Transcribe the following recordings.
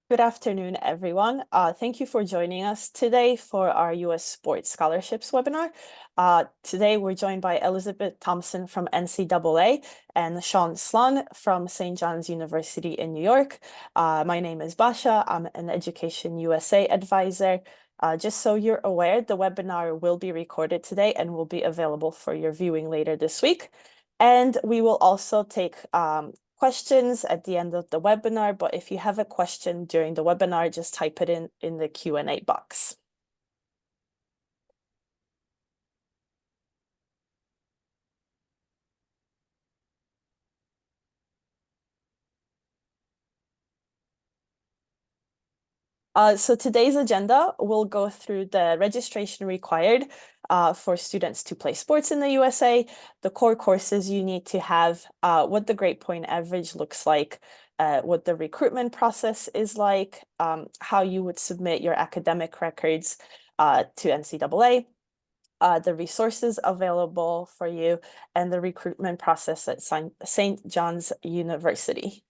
Good afternoon, everyone. Thank you for joining us today for our U.S. Sports Scholarships webinar. Today, we're joined by Elizabeth Thompson from NCAA and Sean Slun from St. John's University in New York. My name is Basha. I'm an Education USA advisor. Just so you're aware, the webinar will be recorded today and will be available for your viewing later this week. And we will also take questions at the end of the webinar, but if you have a question during the webinar, just type it in the Q&A box. So today's agenda, we'll go through the registration required for students to play sports in the USA, the core courses you need to have, what the grade point average looks like, what the recruitment process is like, how you would submit your academic records to NCAA, the resources available for you, and the recruitment process at St. John's University.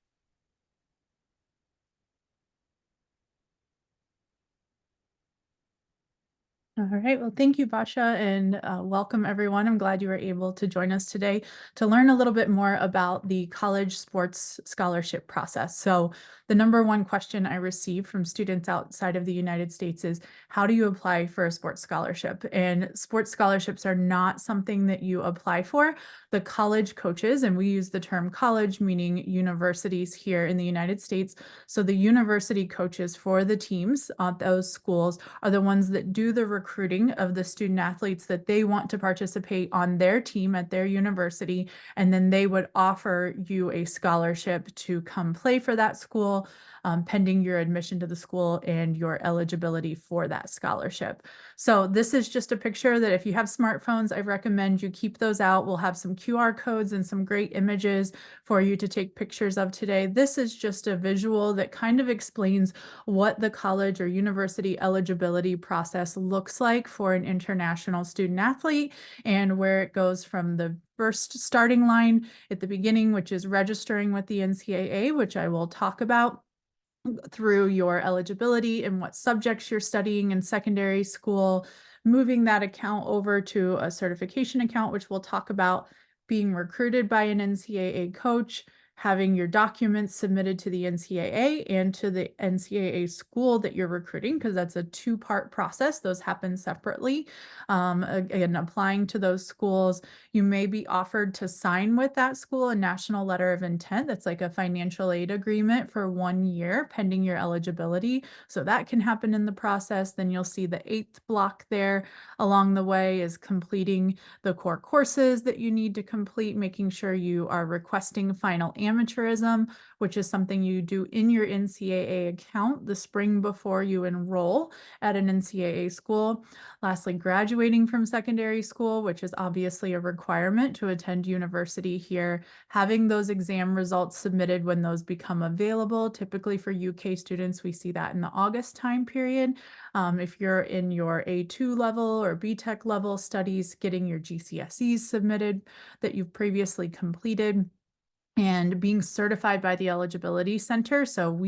All right. Well, thank you, Basha, and welcome everyone. I'm glad you were able to join us today to learn a little bit more about the college sports scholarship process. So the number one question I receive from students outside of the United States is, how do you apply for a sports scholarship? And sports scholarships are not something that you apply for. The college coaches, and we use the term college, meaning universities here in the United States. So the university coaches for the teams at those schools are the ones that do the recruiting of the student athletes that they want to participate on their team at their university. And then they would offer you a scholarship to come play for that school, pending your admission to the school and your eligibility for that scholarship. So this is just a picture that if you have smartphones, I recommend you keep those out. We'll have some QR codes and some great images for you to take pictures of today. This is just a visual that kind of explains what the college or university eligibility process looks like for an international student athlete and where it goes from the first starting line at the beginning, which is registering with the NCAA, which I will talk about, through your eligibility and what subjects you're studying in secondary school, moving that account over to a certification account, which we'll talk about, being recruited by an NCAA coach, having your documents submitted to the NCAA and to the NCAA school that you're recruiting, because that's a two-part process. Those happen separately. Again, applying to those schools, you may be offered to sign with that school a national letter of intent. That's like a financial aid agreement for 1 year pending your eligibility. So that can happen in the process. Then you'll see the 8th block there along the way is completing the core courses that you need to complete, making sure you are requesting final amateurism, which is something you do in your NCAA account the spring before you enroll at an NCAA school. Lastly, graduating from secondary school, which is obviously a requirement to attend university here, having those exam results submitted when those become available. Typically for UK students, we see that in the August time period. If you're in your A2 level or BTech level studies, getting your GCSEs submitted that you've previously completed, and being certified by the Eligibility Center. So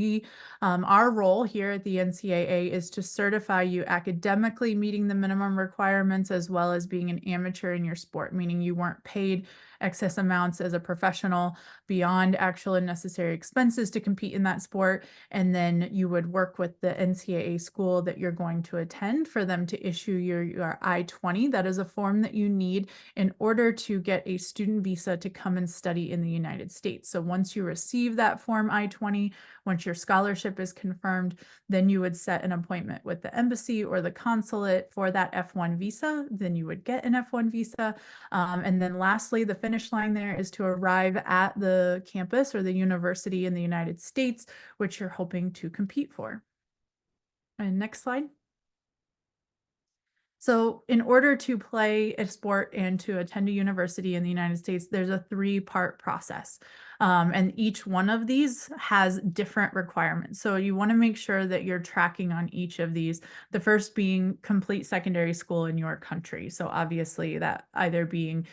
our role here at the NCAA is to certify you academically meeting the minimum requirements as well as being an amateur in your sport, meaning you weren't paid excess amounts as a professional beyond actual and necessary expenses to compete in that sport. And then you would work with the NCAA school that you're going to attend for them to issue your I-20. That is a form that you need in order to get a student visa to come and study in the United States. So once you receive that form I-20, once your scholarship is confirmed, then you would set an appointment with the embassy or the consulate for that F1 visa. Then you would get an F1 visa. And then lastly, the finish line there is to arrive at the campus or the university in the United States, which you're hoping to compete for. And next slide. So in order to play a sport and to attend a university in the United States, there's a 3-part process. And each one of these has different requirements. So you want to make sure that you're tracking on each of these. The first being complete secondary school in your country. So obviously that either being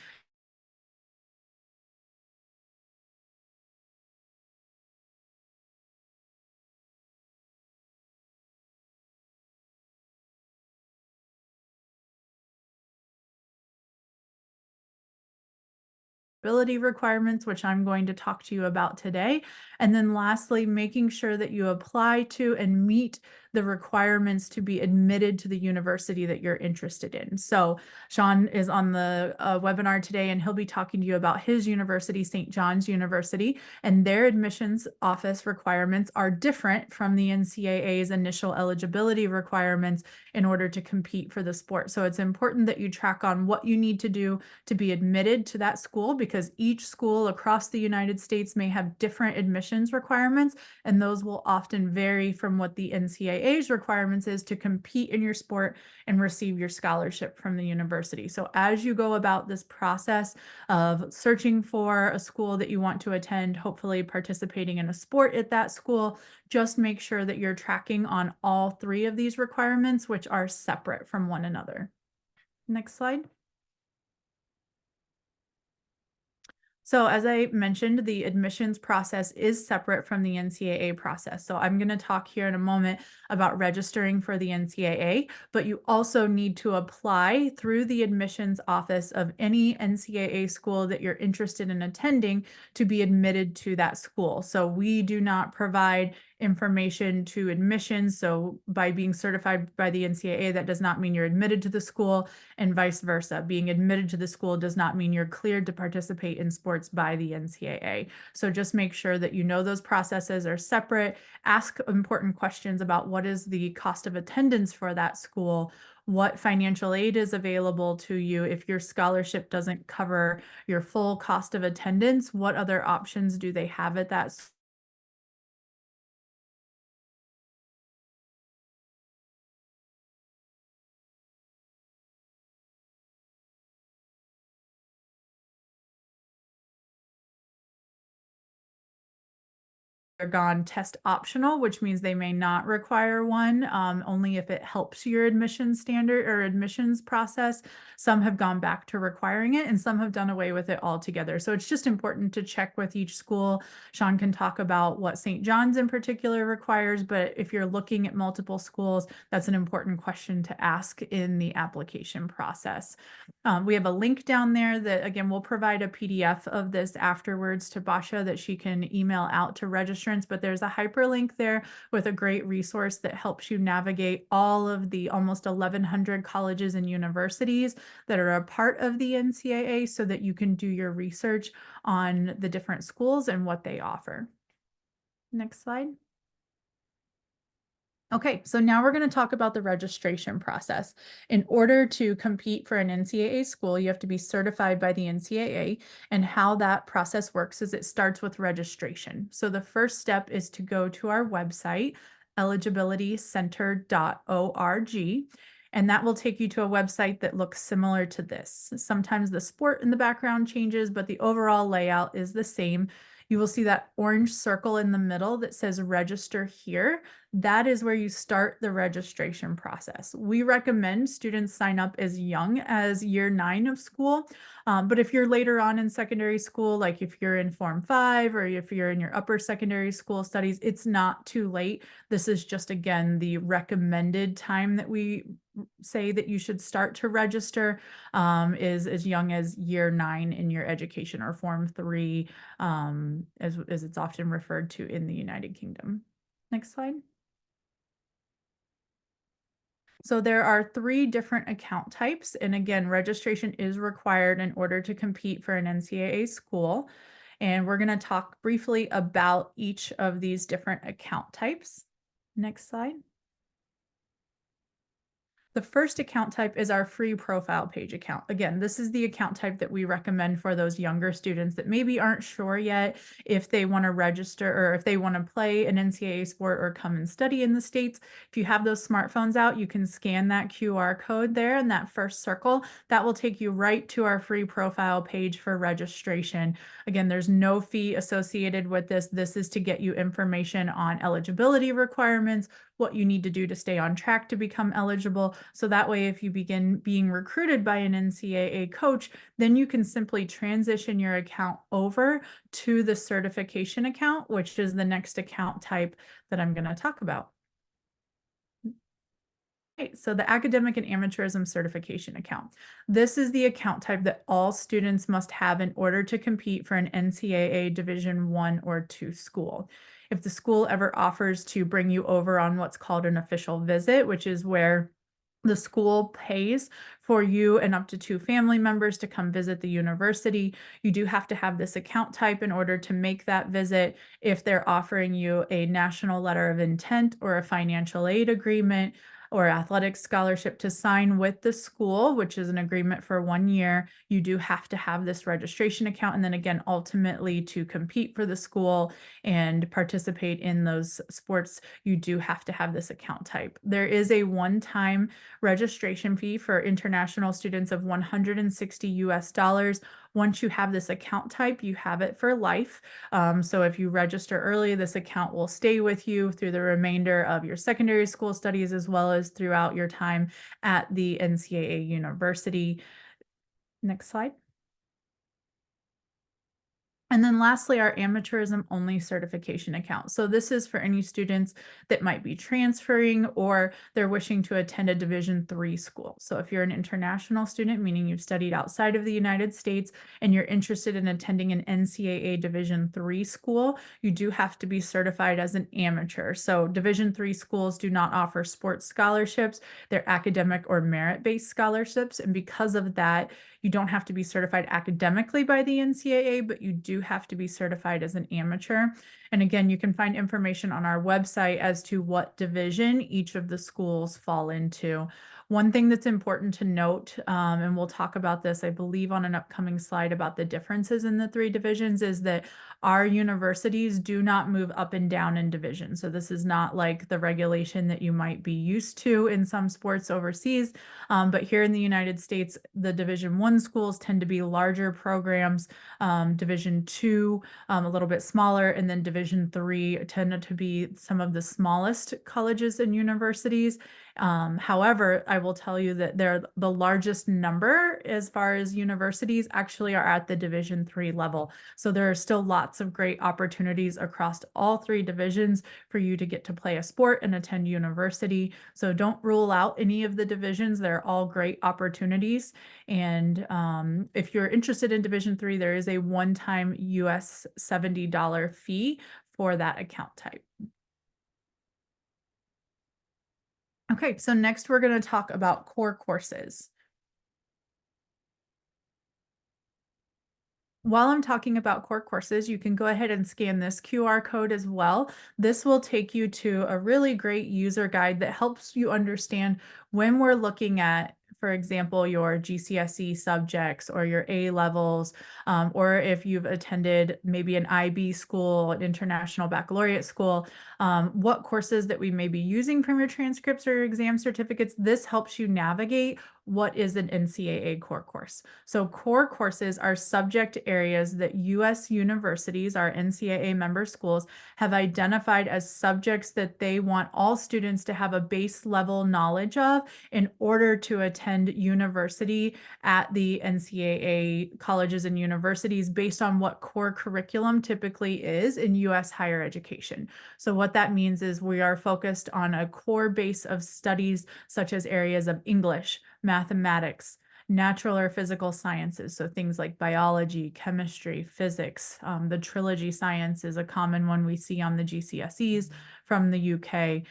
eligibility requirements, which I'm going to talk to you about today. And then lastly, making sure that you apply to and meet the requirements to be admitted to the university that you're interested in. So Sean is on the webinar today, and he'll be talking to you about his university, St. John's University, and their admissions office requirements are different from the NCAA's initial eligibility requirements in order to compete for the sport. So it's important that you track on what you need to do to be admitted to that school, because each school across the United States may have different admissions requirements, and those will often vary from what the NCAA's requirements is to compete in your sport and receive your scholarship from the university. So as you go about this process of searching for a school that you want to attend, hopefully participating in a sport at that school, just make sure that you're tracking on all three of these requirements, which are separate from one another. Next slide. So as I mentioned, the admissions process is separate from the NCAA process. So I'm going to talk here in a moment about registering for the NCAA, but you also need to apply through the admissions office of any NCAA school that you're interested in attending to be admitted to that school. So we do not provide information to admissions. So by being certified by the NCAA, that does not mean you're admitted to the school, and vice versa. Being admitted to the school does not mean you're cleared to participate in sports by the NCAA. So just make sure that you know those processes are separate. Ask important questions about what is the cost of attendance for that school, what financial aid is available to you if your scholarship doesn't cover your full cost of attendance, what other options do they have at that school? Gone test optional, which means they may not require one, only if it helps your admission standard or admissions process. Some have gone back to requiring it, and some have done away with it altogether. So it's just important to check with each school. Sean can talk about what St. John's in particular requires, but if you're looking at multiple schools, that's an important question to ask in the application process. We have a link down there that, again, we'll provide a PDF of this afterwards to Basha that she can email out to registrants, but there's a hyperlink there with a great resource that helps you navigate all of the almost 1,100 colleges and universities that are a part of the NCAA so that you can do your research on the different schools and what they offer. Next slide. Okay, so now we're going to talk about the registration process. In order to compete for an NCAA school, you have to be certified by the NCAA, and how that process works is it starts with registration. So the first step is to go to our website, eligibilitycenter.org, and that will take you to a website that looks similar to this. Sometimes the sport in the background changes, but the overall layout is the same. You will see that orange circle in the middle that says register here. That is where you start the registration process. We recommend students sign up as young as year 9 of school. But if you're later on in secondary school, like if you're in Form 5 or if you're in your upper secondary school studies, it's not too late. This is just, again, the recommended time that we say that you should start to register is as young as year 9 in your education, or Form 3, as it's often referred to in the United Kingdom. Next slide. So there are 3 different account types. And again, registration is required in order to compete for an NCAA school. And we're going to talk briefly about each of these different account types. Next slide. The first account type is our free profile page account. Again, this is the account type that we recommend for those younger students that maybe aren't sure yet if they want to register or if they want to play an NCAA sport or come and study in the States. If you have those smartphones out, you can scan that QR code there in that first circle. That will take you right to our free profile page for registration. Again, there's no fee associated with this. This is to get you information on eligibility requirements, what you need to do to stay on track to become eligible. So that way, if you begin being recruited by an NCAA coach, then you can simply transition your account over to the certification account, which is the next account type that I'm going to talk about. Okay, so the academic and amateurism certification account. This is the account type that all students must have in order to compete for an NCAA Division 1 or 2 school. If the school ever offers to bring you over on what's called an official visit, which is where the school pays for you and up to 2 family members to come visit the university, you do have to have this account type in order to make that visit. If they're offering you a national letter of intent or a financial aid agreement, or athletic scholarship to sign with the school, which is an agreement for 1 year, you do have to have this registration account. And then again, ultimately to compete for the school and participate in those sports, you do have to have this account type. There is a one-time registration fee for international students of $160 US. Once you have this account type, you have it for life. So if you register early, this account will stay with you through the remainder of your secondary school studies, as well as throughout your time at the NCAA university. Next slide. And then lastly, our amateurism only certification account. So this is for any students that might be transferring or they're wishing to attend a Division 3 school. So if you're an international student, meaning you've studied outside of the United States and you're interested in attending an NCAA Division 3 school, you do have to be certified as an amateur. So Division 3 schools do not offer sports scholarships. They're academic or merit-based scholarships. And because of that, you don't have to be certified academically by the NCAA, but you do have to be certified as an amateur. And again, you can find information on our website as to what division each of the schools fall into. One thing that's important to note, and we'll talk about this, I believe, on an upcoming slide about the differences in the 3 divisions, is that our universities do not move up and down in division. So this is not like the regulation that you might be used to in some sports overseas. But here in the United States, the Division 1 schools tend to be larger programs, Division 2 a little bit smaller, and then Division 3 tend to be some of the smallest colleges and universities. However, I will tell you that they're the largest number as far as universities actually are at the Division 3 level. So there are still lots of great opportunities across all 3 divisions for you to get to play a sport and attend university. So don't rule out any of the divisions. They're all great opportunities. And if you're interested in Division 3, there is a one-time US $70 fee for that account type. Okay, so next we're going to talk about core courses. While I'm talking about core courses, you can go ahead and scan this QR code as well. This will take you to a really great user guide that helps you understand when we're looking at, for example, your GCSE subjects or your A levels, or if you've attended maybe an IB school, an international baccalaureate school, what courses that we may be using from your transcripts or your exam certificates. This helps you navigate what is an NCAA core course. So core courses are subject areas that U.S. universities, our NCAA member schools, have identified as subjects that they want all students to have a base level knowledge of in order to attend university at the NCAA colleges and universities based on what core curriculum typically is in U.S. higher education. So what that means is we are focused on a core base of studies such as areas of English, mathematics, natural or physical sciences, so things like biology, chemistry, physics. The trilogy science is a common one we see on the GCSEs from the UK.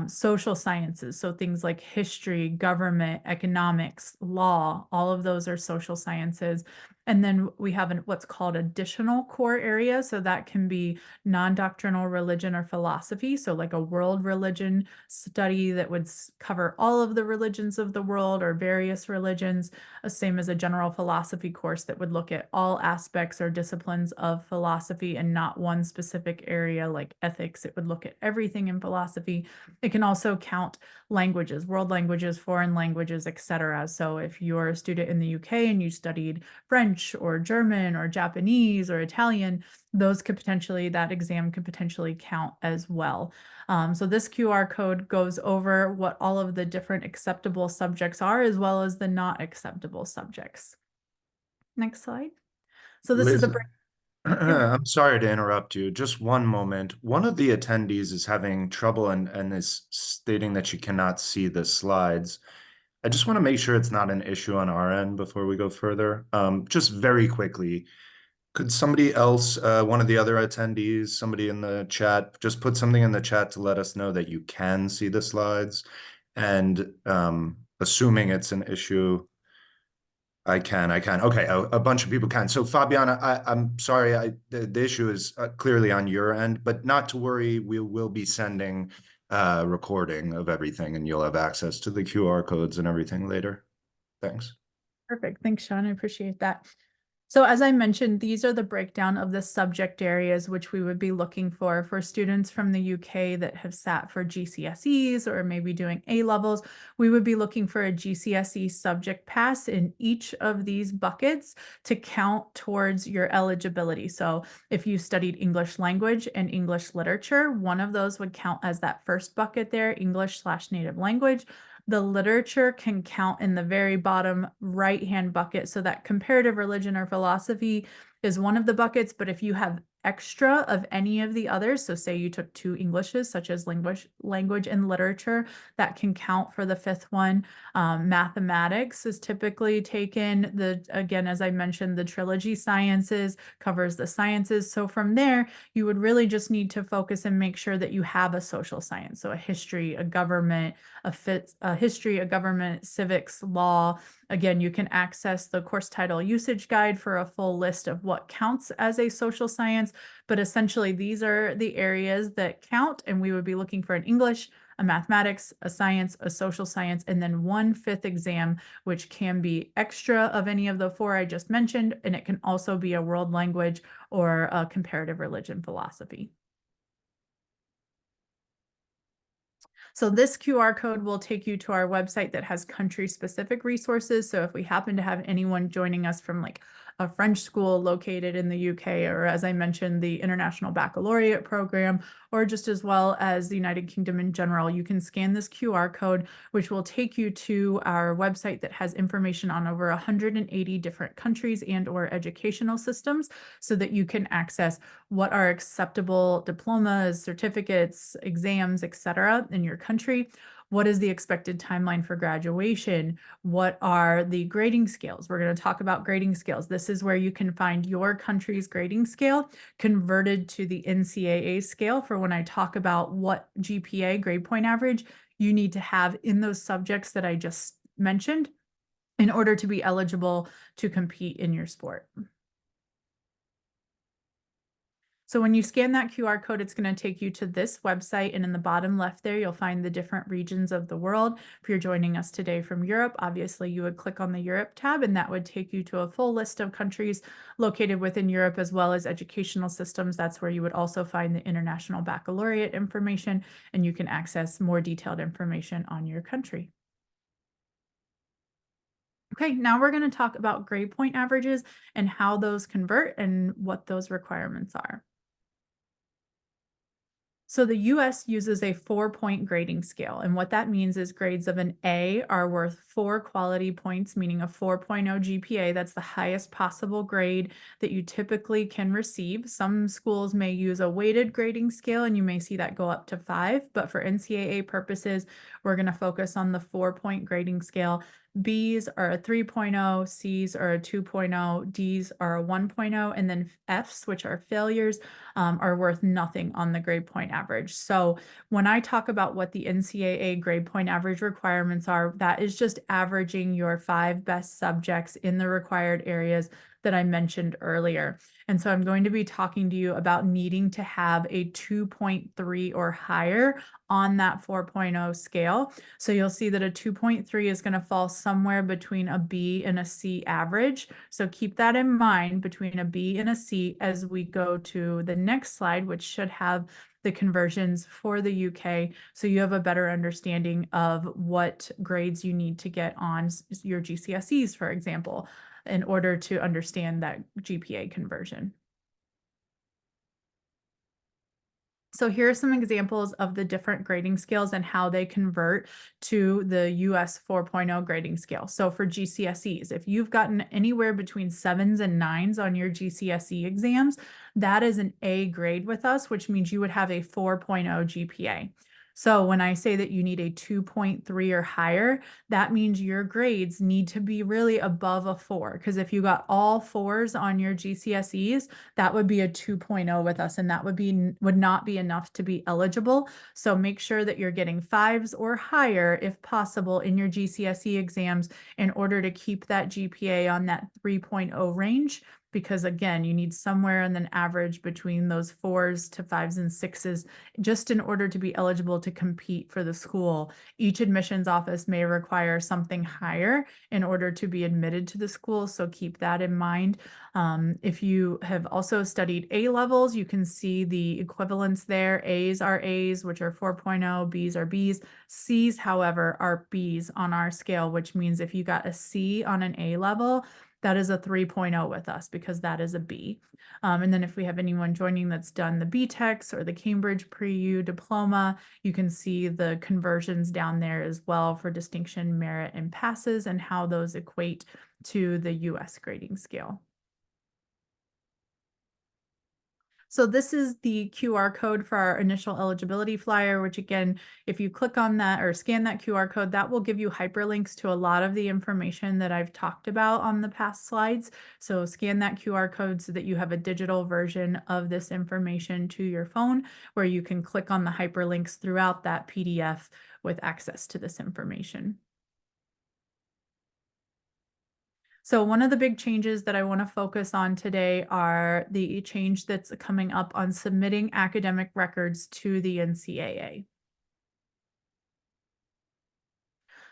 Social sciences, so things like history, government, economics, law, all of those are social sciences. And then we have what's called additional core area. So that can be non-doctrinal religion or philosophy. So like a world religion study that would cover all of the religions of the world or various religions, same as a general philosophy course that would look at all aspects or disciplines of philosophy and not one specific area like ethics. It would look at everything in philosophy. It can also count languages, world languages, foreign languages, etc. So if you're a student in the UK and you studied French or German or Japanese or Italian, those could potentially, that exam could potentially count as well. So this QR code goes over what all of the different acceptable subjects are, as well as the not acceptable subjects. Next slide. So this is a Lisa, I'm sorry to interrupt you. Just one moment. One of the attendees is having trouble and is stating that she cannot see the slides. I just want to make sure it's not an issue on our end before we go further. Just very quickly, could somebody else, one of the other attendees, somebody in the chat, just put something in the chat to let us know that you can see the slides? And assuming it's an issue, I can. Okay, a bunch of people can. So Fabiana, I'm sorry, the issue is clearly on your end, but not to worry, we will be sending a recording of everything and you'll have access to the QR codes and everything later. Thanks. Perfect. Thanks, Sean. I appreciate that. So as I mentioned, these are the breakdown of the subject areas which we would be looking for students from the UK that have sat for GCSEs or maybe doing A levels. We would be looking for a GCSE subject pass in each of these buckets to count towards your eligibility. So if you studied English language and English literature, one of those would count as that first bucket there, English/native language. The literature can count in the very bottom right-hand bucket. So that comparative religion or philosophy is one of the buckets, but if you have extra of any of the others, so say you took 2 Englishes, such as language and literature, that can count for the 5th one. Mathematics is typically taken, again, as I mentioned, the trilogy sciences covers the sciences. So from there, you would really just need to focus and make sure that you have a social science. So a history, a government, a history, a government, civics, law. Again, you can access the course title usage guide for a full list of what counts as a social science, but essentially these are the areas that count, and we would be looking for an English, a mathematics, a science, a social science, and then 1/5 exam, which can be extra of any of the 4 I just mentioned, and it can also be a world language or a comparative religion philosophy. So this QR code will take you to our website that has country-specific resources. So if we happen to have anyone joining us from like a French school located in the UK, or as I mentioned, the International Baccalaureate program, or just as well as the United Kingdom in general, you can scan this QR code, which will take you to our website that has information on over 180 different countries and or educational systems so that you can access what are acceptable diplomas, certificates, exams, etc. in your country. What is the expected timeline for graduation? What are the grading scales? We're going to talk about grading scales. This is where you can find your country's grading scale converted to the NCAA scale for when I talk about what GPA, grade point average, you need to have in those subjects that I just mentioned in order to be eligible to compete in your sport. So when you scan that QR code, it's going to take you to this website, and in the bottom left there, you'll find the different regions of the world. If you're joining us today from Europe, obviously you would click on the Europe tab, and that would take you to a full list of countries located within Europe, as well as educational systems. That's where you would also find the International Baccalaureate information, and you can access more detailed information on your country. Okay, now we're going to talk about grade point averages and how those convert and what those requirements are. So the US uses a 4-point grading scale, and what that means is grades of an A are worth 4 quality points, meaning a 4.0 GPA. That's the highest possible grade that you typically can receive. Some schools may use a weighted grading scale, and you may see that go up to 5, but for NCAA purposes, we're going to focus on the 4-point grading scale. B's are a 3.0, C's are a 2.0, D's are a 1.0, and then F's, which are failures, are worth nothing on the grade point average. So when I talk about what the NCAA grade point average requirements are, that is just averaging your 5 best subjects in the required areas that I mentioned earlier. And so I'm going to be talking to you about needing to have a 2.3 or higher on that 4.0 scale. So you'll see that a 2.3 is going to fall somewhere between a B and a C average. So keep that in mind, between a B and a C, as we go to the next slide, which should have the conversions for the UK, so you have a better understanding of what grades you need to get on your GCSEs, for example, in order to understand that GPA conversion. So here are some examples of the different grading scales and how they convert to the US 4.0 grading scale. So for GCSEs, if you've gotten anywhere between 7s and 9s on your GCSE exams, that is an A grade with us, which means you would have a 4.0 GPA. So when I say that you need a 2.3 or higher, that means your grades need to be really above a 4. Because if you got all 4s on your GCSEs, that would be a 2.0 with us, and that would not be enough to be eligible. So make sure that you're getting 5s or higher if possible in your GCSE exams in order to keep that GPA on that 3.0 range. Because again, you need somewhere in an average between those 4s to 5s and 6s just in order to be eligible to compete for the school. Each admissions office may require something higher in order to be admitted to the school, so keep that in mind. If you have also studied A levels, you can see the equivalents there. A's are A's, which are 4.0, B's are B's. C's, however, are B's on our scale, which means if you got a C on an A level, that is a 3.0 with us because that is a B. And then if we have anyone joining that's done the BTECs or the Cambridge Pre-U diploma, you can see the conversions down there as well for distinction, merit, and passes and how those equate to the US grading scale. So this is the QR code for our initial eligibility flyer, which again, if you click on that or scan that QR code, that will give you hyperlinks to a lot of the information that I've talked about on the past slides. So scan that QR code so that you have a digital version of this information to your phone, where you can click on the hyperlinks throughout that PDF with access to this information. So one of the big changes that I want to focus on today are the change that's coming up on submitting academic records to the NCAA.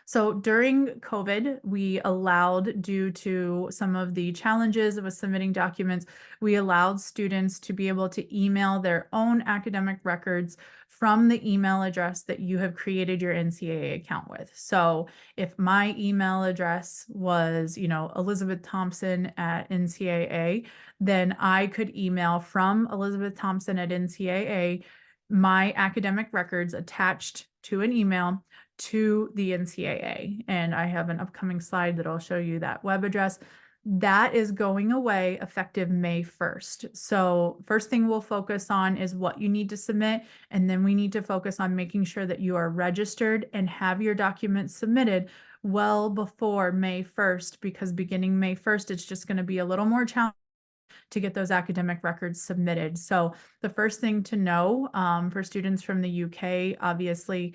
So during COVID, we allowed, due to some of the challenges with submitting documents, we allowed students to be able to email their own academic records from the email address that you have created your NCAA account with. So if my email address was, Elizabeth Thompson at NCAA, then I could email from Elizabeth Thompson at NCAA my academic records attached to an email to the NCAA. And I have an upcoming slide that I'll show you that web address. That is going away effective May 1st. So first thing we'll focus on is what you need to submit. And then we need to focus on making sure that you are registered and have your documents submitted well before May 1st, because beginning May 1st, it's just going to be a little more challenging to get those academic records submitted. So the first thing to know for students from the UK, obviously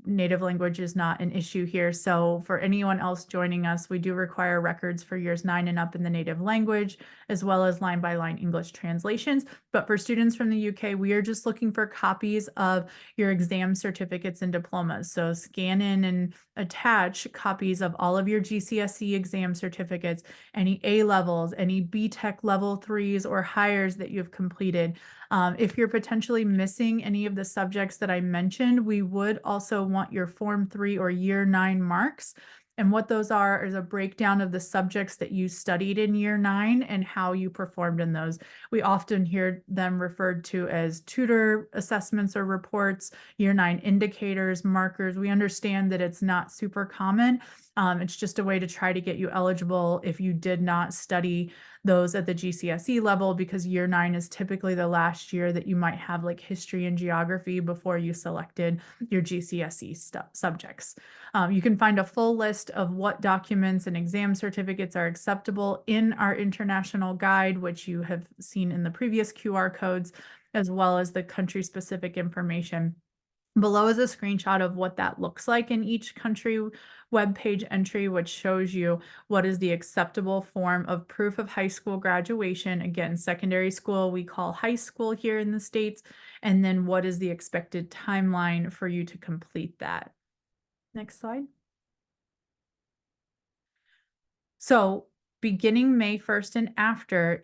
native language is not an issue here. So for anyone else joining us, we do require records for years 9 and up in the native language, as well as line by line English translations. But for students from the UK, we are just looking for copies of your exam certificates and diplomas. So scan in and attach copies of all of your GCSE exam certificates, any A levels, any BTEC level 3s or higher that you've completed. If you're potentially missing any of the subjects that I mentioned, we would also want your Form 3 or Year 9 marks. And what those are is a breakdown of the subjects that you studied in Year 9 and how you performed in those. We often hear them referred to as tutor assessments or reports, Year 9 indicators, markers. We understand that it's not super common. It's just a way to try to get you eligible if you did not study those at the GCSE level, because Year 9 is typically the last year that you might have like history and geography before you selected your GCSE subjects. You can find a full list of what documents and exam certificates are acceptable in our international guide, which you have seen in the previous QR codes, as well as the country-specific information. Below is a screenshot of what that looks like in each country web page entry, which shows you what is the acceptable form of proof of high school graduation. Again, secondary school we call high school here in the States, and then what is the expected timeline for you to complete that. Next slide. So beginning May 1st and after,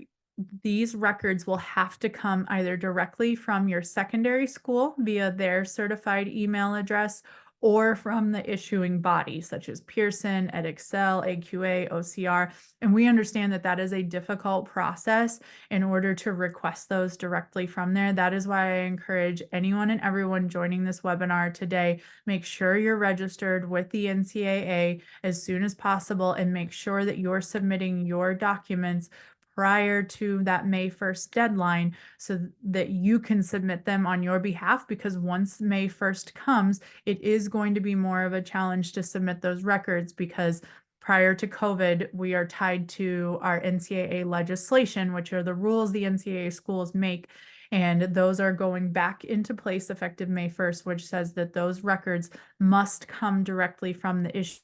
these records will have to come either directly from your secondary school via their certified email address, or from the issuing body, such as Pearson, EdExcel, AQA, OCR. And we understand that that is a difficult process in order to request those directly from there. That is why I encourage anyone and everyone joining this webinar today, make sure you're registered with the NCAA as soon as possible and make sure that you're submitting your documents prior to that May 1st deadline so that you can submit them on your behalf, because once May 1st comes, it is going to be more of a challenge to submit those records, because prior to COVID, we are tied to our NCAA legislation, which are the rules the NCAA schools make. And those are going back into place effective May 1st, which says that those records must come directly from the issue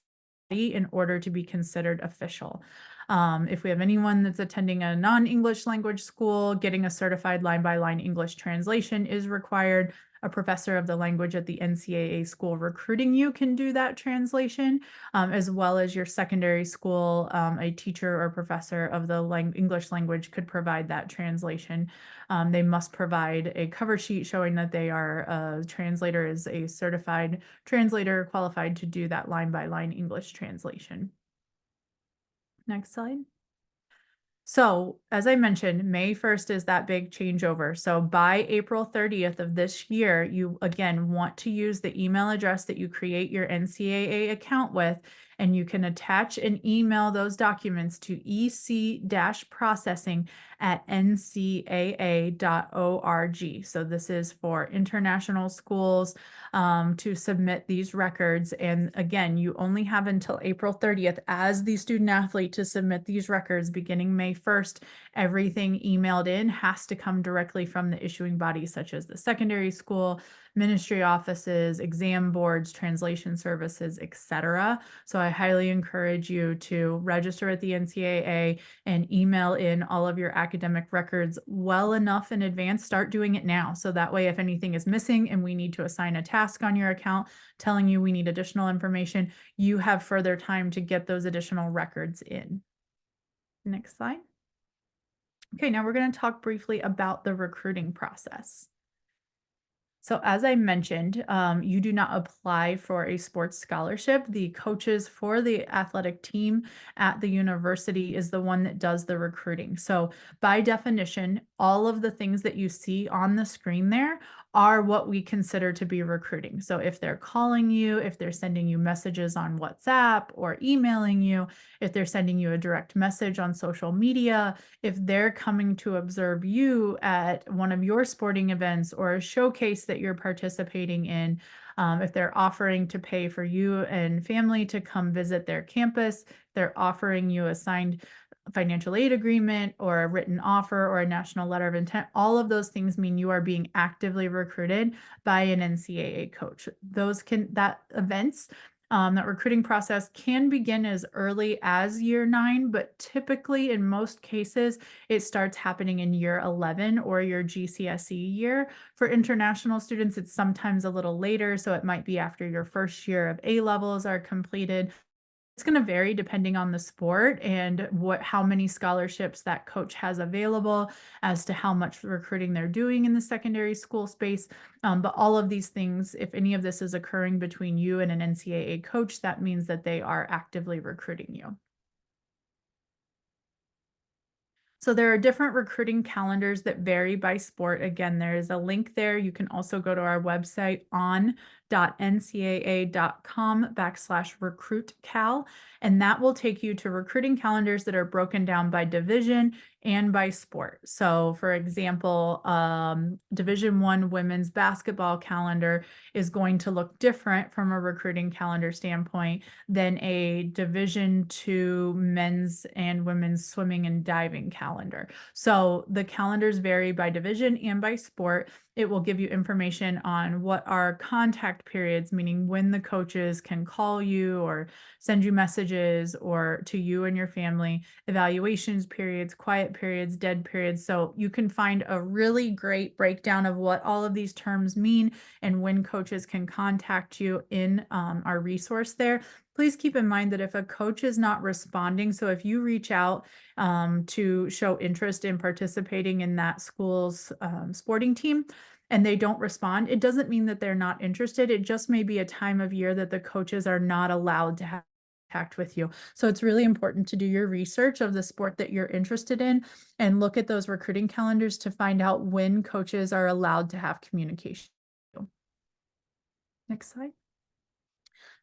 in order to be considered official. If we have anyone that's attending a non-English language school, getting a certified line-by-line English translation is required. A professor of the language at the NCAA school recruiting you can do that translation, as well as your secondary school, a teacher or professor of the English language could provide that translation. They must provide a cover sheet showing that they are a translator, is a certified translator qualified to do that line-by-line English translation. Next slide. So as I mentioned, May 1st is that big changeover. So by April 30th of this year, you again want to use the email address that you create your NCAA account with, and you can attach and email those documents to ec-processing@ncaa.org. So this is for international schools to submit these records. And again, you only have until April 30th as the student athlete to submit these records. Beginning May 1st, everything emailed in has to come directly from the issuing body, such as the secondary school, ministry offices, exam boards, translation services, etc. So I highly encourage you to register at the NCAA and email in all of your academic records well enough in advance. Start doing it now. So that way, if anything is missing and we need to assign a task on your account telling you we need additional information, you have further time to get those additional records in. Next slide. Okay, now we're going to talk briefly about the recruiting process. So as I mentioned, you do not apply for a sports scholarship. The coaches for the athletic team at the university is the one that does the recruiting. So by definition, all of the things that you see on the screen there are what we consider to be recruiting. So if they're calling you, if they're sending you messages on WhatsApp or emailing you, if they're sending you a direct message on social media, if they're coming to observe you at one of your sporting events or a showcase that you're participating in, if they're offering to pay for you and family to come visit their campus, they're offering you a signed financial aid agreement or a written offer or a national letter of intent, all of those things mean you are being actively recruited by an NCAA coach. That recruiting process can begin as early as year 9, but typically in most cases, it starts happening in year 11 or your GCSE year. For international students, it's sometimes a little later, so it might be after your first year of A-levels are completed. It's going to vary depending on the sport and how many scholarships that coach has available as to how much recruiting they're doing in the secondary school space. But all of these things, if any of this is occurring between you and an NCAA coach, that means that they are actively recruiting you. So there are different recruiting calendars that vary by sport. Again, there is a link there. You can also go to our website on.ncaa.com/recruitcal, and that will take you to recruiting calendars that are broken down by division and by sport. So for example, Division I women's basketball calendar is going to look different from a recruiting calendar standpoint than a Division II men's and women's swimming and diving calendar. So the calendars vary by division and by sport. It will give you information on what are contact periods, meaning when the coaches can call you or send you messages or to you and your family, evaluations periods, quiet periods, dead periods. So you can find a really great breakdown of what all of these terms mean and when coaches can contact you in our resource there. Please keep in mind that if a coach is not responding, so if you reach out to show interest in participating in that school's sporting team, and they don't respond, it doesn't mean that they're not interested. It just may be a time of year that the coaches are not allowed to have contact with you. So it's really important to do your research of the sport that you're interested in and look at those recruiting calendars to find out when coaches are allowed to have communication. Next slide.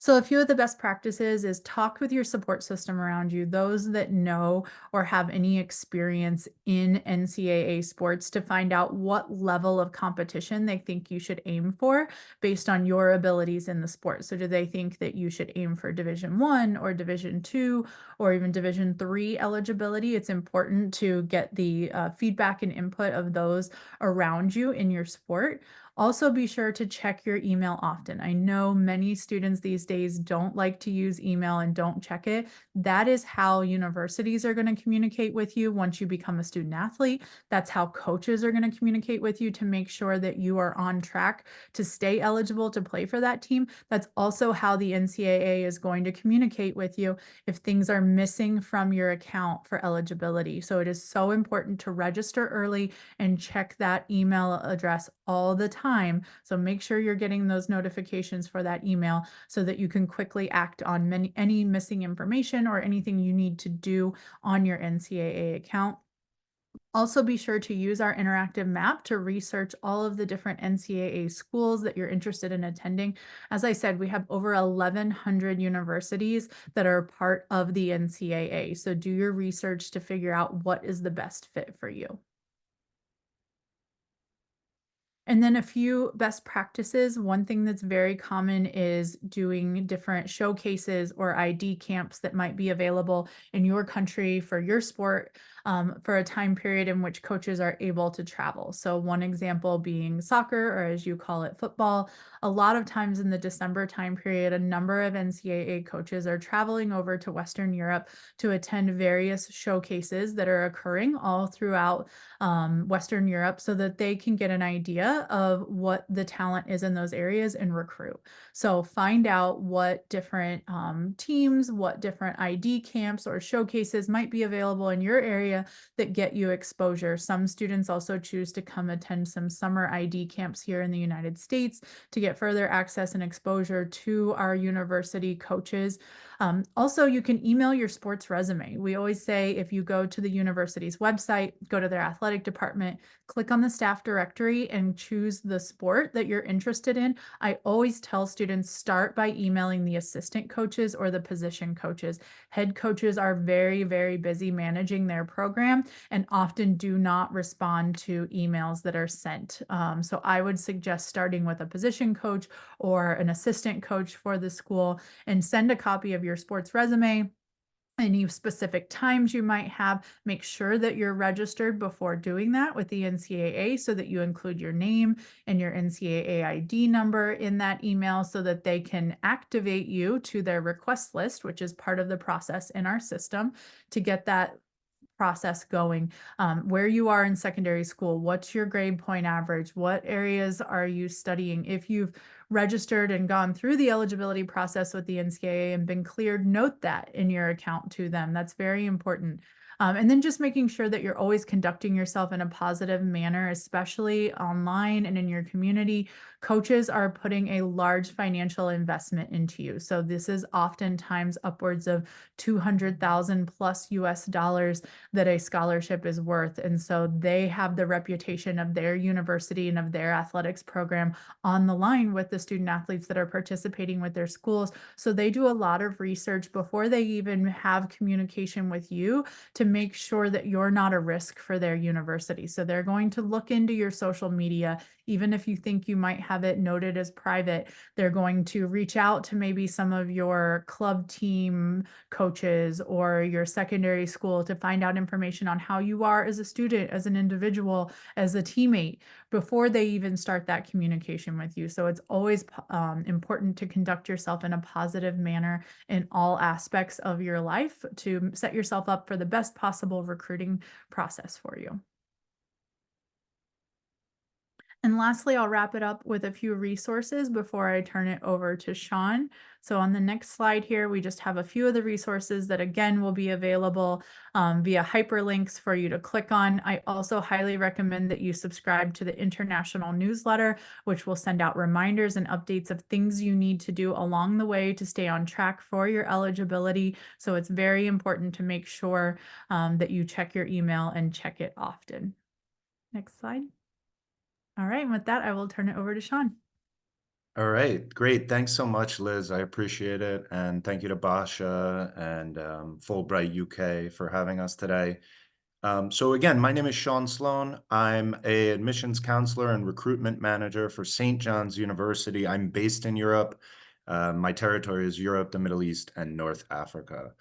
So a few of the best practices is talk with your support system around you, those that know or have any experience in NCAA sports, to find out what level of competition they think you should aim for based on your abilities in the sport. So do they think that you should aim for Division I or Division II or even Division III eligibility? It's important to get the feedback and input of those around you in your sport. Also, be sure to check your email often. I know many students these days don't like to use email and don't check it. That is how universities are going to communicate with you once you become a student athlete. That's how coaches are going to communicate with you to make sure that you are on track to stay eligible to play for that team. That's also how the NCAA is going to communicate with you if things are missing from your account for eligibility. So it is so important to register early and check that email address all the time. So make sure you're getting those notifications for that email so that you can quickly act on any missing information or anything you need to do on your NCAA account. Also, be sure to use our interactive map to research all of the different NCAA schools that you're interested in attending. As I said, we have over 1,100 universities that are part of the NCAA. So do your research to figure out what is the best fit for you. And then a few best practices. One thing that's very common is doing different showcases or ID camps that might be available in your country for your sport for a time period in which coaches are able to travel. So one example being soccer, or as you call it, football. A lot of times in the December time period, a number of NCAA coaches are traveling over to Western Europe to attend various showcases that are occurring all throughout Western Europe so that they can get an idea of what the talent is in those areas and recruit. So find out what different teams, what different ID camps or showcases might be available in your area that get you exposure. Some students also choose to come attend some summer ID camps here in the United States to get further access and exposure to our university coaches. Also, you can email your sports resume. We always say if you go to the university's website, go to their athletic department, click on the staff directory and choose the sport that you're interested in. I always tell students start by emailing the assistant coaches or the position coaches. Head coaches are very, very busy managing their program and often do not respond to emails that are sent. So I would suggest starting with a position coach or an assistant coach for the school and send a copy of your sports resume, any specific times you might have. Make sure that you're registered before doing that with the NCAA so that you include your name and your NCAA ID number in that email so that they can activate you to their request list, which is part of the process in our system to get that process going. Where you are in secondary school, what's your grade point average, what areas are you studying? If you've registered and gone through the eligibility process with the NCAA and been cleared, note that in your account to them. That's very important. And then just making sure that you're always conducting yourself in a positive manner, especially online and in your community. Coaches are putting a large financial investment into you. So this is oftentimes upwards of 200,000 plus US dollars that a scholarship is worth. And so they have the reputation of their university and of their athletics program on the line with the student athletes that are participating with their schools. So they do a lot of research before they even have communication with you to make sure that you're not a risk for their university. So they're going to look into your social media, even if you think you might have it noted as private. They're going to reach out to maybe some of your club team coaches or your secondary school to find out information on how you are as a student, as an individual, as a teammate before they even start that communication with you. So it's always important to conduct yourself in a positive manner in all aspects of your life to set yourself up for the best possible recruiting process for you. And lastly, I'll wrap it up with a few resources before I turn it over to Sean. So on the next slide here, we just have a few of the resources that again will be available via hyperlinks for you to click on. I also highly recommend that you subscribe to the international newsletter, which will send out reminders and updates of things you need to do along the way to stay on track for your eligibility. So it's very important to make sure that you check your email and check it often. Next slide. All right, and with that, I will turn it over to Sean. All right, great. Thanks so much, Liz. I appreciate it. And thank you to Basha and Fulbright UK for having us today. So again, my name is Sean Sloan. I'm an admissions counselor and recruitment manager for St. John's University. I'm based in Europe. My territory is Europe, the Middle East, and North Africa.